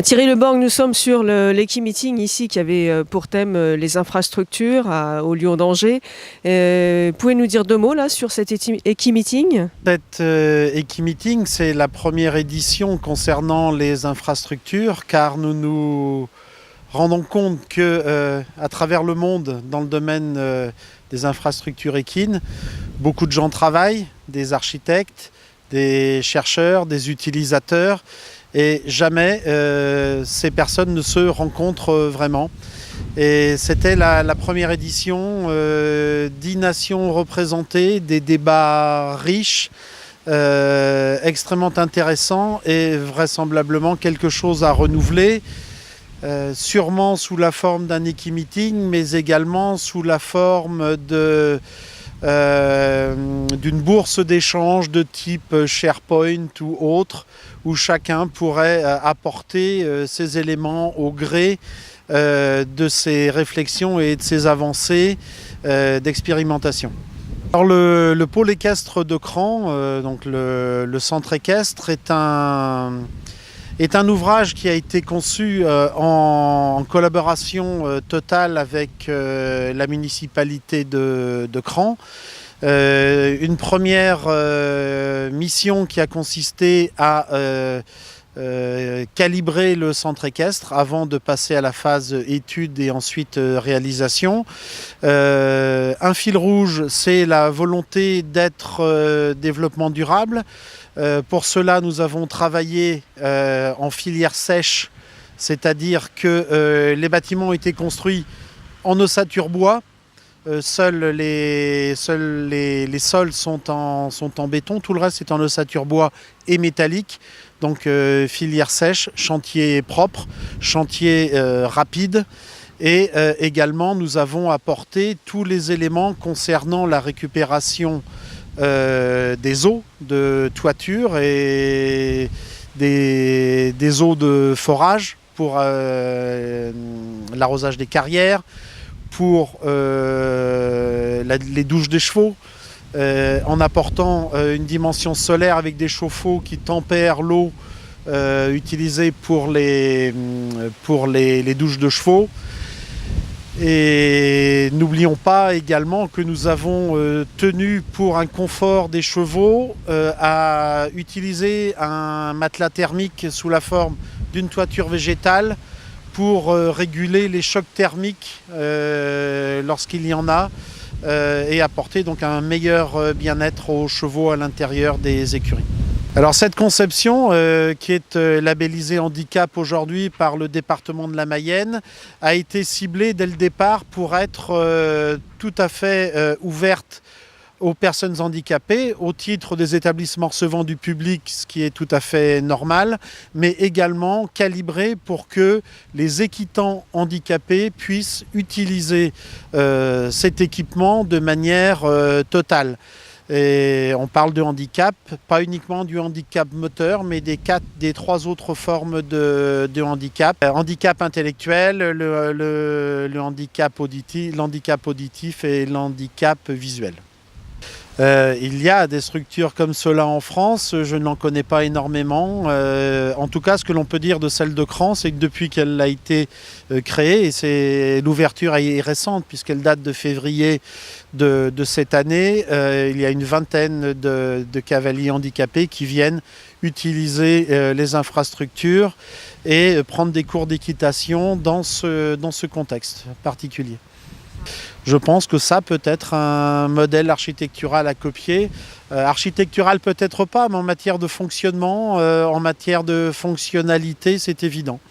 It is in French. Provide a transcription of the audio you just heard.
Thierry Leborg, nous sommes sur l'Equi-Meeting ici qui avait pour thème les infrastructures au Lyon d'Angers. Pouvez-vous nous dire deux mots là sur cet Equi-Meeting? Cet Equi-Meeting, c'est la première édition concernant les infrastructures, car nous nous rendons compte que à travers le monde, dans le domaine des infrastructures équines, beaucoup de gens travaillent, des architectes, des chercheurs, des utilisateurs, et jamais ces personnes ne se rencontrent vraiment. Et c'était la première édition, 10 nations représentées, des débats riches, extrêmement intéressants et vraisemblablement quelque chose à renouveler, sûrement sous la forme d'un Equi-Meeting, mais également sous la forme d'une bourse d'échange de type SharePoint ou autre, où chacun pourrait apporter ses éléments au gré de ses réflexions et de ses avancées d'expérimentation. Alors le pôle équestre de Cran, donc le centre équestre, est un ouvrage qui a été conçu en collaboration totale avec la municipalité de Cran. Une première mission qui a consisté à calibrer le centre équestre avant de passer à la phase étude et ensuite réalisation. Un fil rouge, c'est la volonté d'être développement durable. Pour cela, nous avons travaillé en filière sèche, c'est-à-dire que les bâtiments ont été construits en ossature bois. Seuls les sols sont en béton, tout le reste est en ossature bois et métallique. Donc filière sèche, chantier propre, chantier rapide. Et également, nous avons apporté tous les éléments concernant la récupération des eaux de toiture et des eaux de forage pour l'arrosage des carrières, pour les douches des chevaux, en apportant une dimension solaire avec des chauffe-eau qui tempèrent l'eau utilisée pour les douches de chevaux. Et n'oublions pas également que nous avons tenu pour un confort des chevaux à utiliser un matelas thermique sous la forme d'une toiture végétale pour réguler les chocs thermiques lorsqu'il y en a et apporter donc un meilleur bien-être aux chevaux à l'intérieur des écuries. Alors cette conception qui est labellisée handicap aujourd'hui par le département de la Mayenne a été ciblée dès le départ pour être tout à fait ouverte aux personnes handicapées au titre des établissements recevant du public, ce qui est tout à fait normal, mais également calibrée pour que les équitants handicapés puissent utiliser cet équipement de manière totale. Et on parle de handicap, pas uniquement du handicap moteur, mais des trois autres formes de handicap. Handicap intellectuel, le handicap auditif et l'handicap visuel. Il y a des structures comme cela en France, je n'en connais pas énormément. En tout cas, ce que l'on peut dire de celle de Cran, c'est que depuis qu'elle a été créée, et l'ouverture est récente puisqu'elle date de février de cette année, il y a une vingtaine de cavaliers handicapés qui viennent utiliser les infrastructures et prendre des cours d'équitation dans ce contexte particulier. Je pense que ça peut être un modèle architectural à copier. Architectural peut-être pas, mais en matière de fonctionnement, en matière de fonctionnalité, c'est évident.